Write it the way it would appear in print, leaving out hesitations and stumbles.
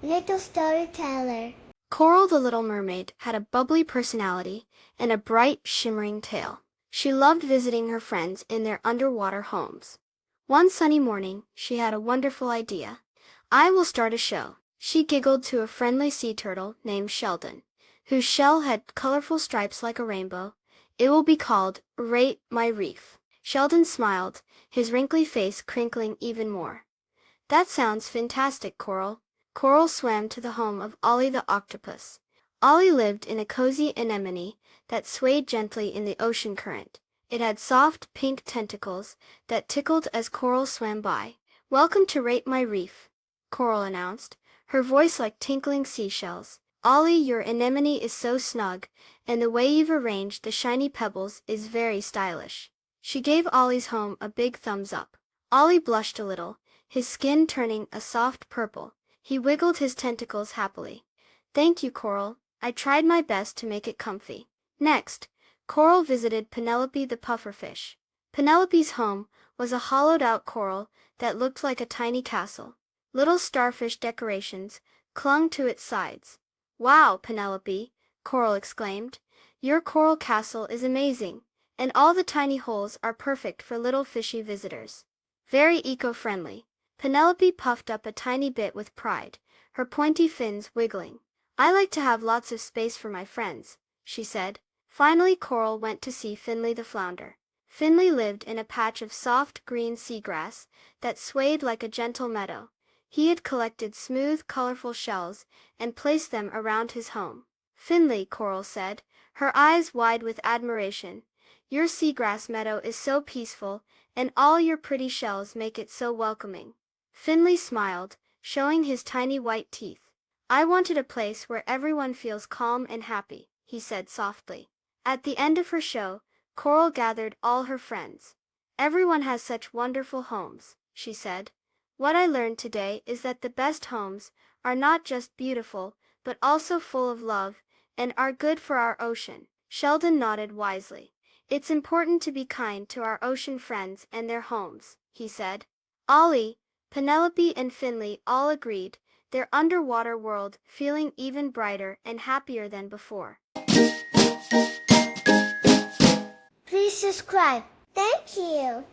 Little storyteller. Coral the little mermaid had a bubbly personality and a bright, shimmering tail. She loved visiting her friends in their underwater homes. One sunny morning, she had a wonderful idea. I will start a show, she giggled to a friendly sea turtle named Sheldon, whose shell had colorful stripes like a rainbow. It will be called Rate My Reef. Sheldon smiled, his wrinkly face crinkling even more. That sounds fantastic, Coral. Coral swam to the home of Ollie the octopus. Ollie lived in a cozy anemone that swayed gently in the ocean current. It had soft, pink tentacles that tickled as Coral swam by. "Welcome to Rate My Reef," Coral announced, her voice like tinkling seashells. "Ollie, your anemone is so snug, and the way you've arranged the shiny pebbles is very stylish." She gave Ollie's home a big thumbs up. Ollie blushed a little, his skin turning a soft purple. He wiggled his tentacles happily. "Thank you, Coral. I tried my best to make it comfy." Next, Coral visited Penelope the pufferfish. Penelope's home was a hollowed-out coral that looked like a tiny castle. Little starfish decorations clung to its sides. "Wow, Penelope!" Coral exclaimed. "Your coral castle is amazing, and all the tiny holes are perfect for little fishy visitors. Very eco-friendly." Penelope puffed up a tiny bit with pride, her pointy fins wiggling. "I like to have lots of space for my friends," she said. Finally, Coral went to see Finley the flounder. Finley lived in a patch of soft green seagrass that swayed like a gentle meadow. He had collected smooth, colorful shells and placed them around his home. "Finley," Coral said, her eyes wide with admiration, "your seagrass meadow is so peaceful, and all your pretty shells make it so welcoming." Finley smiled, showing his tiny white teeth. "I wanted a place where everyone feels calm and happy," he said softly. At the end of her show, Coral gathered all her friends. "Everyone has such wonderful homes," she said. "What I learned today is that the best homes are not just beautiful, but also full of love, and are good for our ocean." Sheldon nodded wisely. "It's important to be kind to our ocean friends and their homes," he said. Ollie, Penelope and Finley all agreed, their underwater world feeling even brighter and happier than before. Please subscribe. Thank you.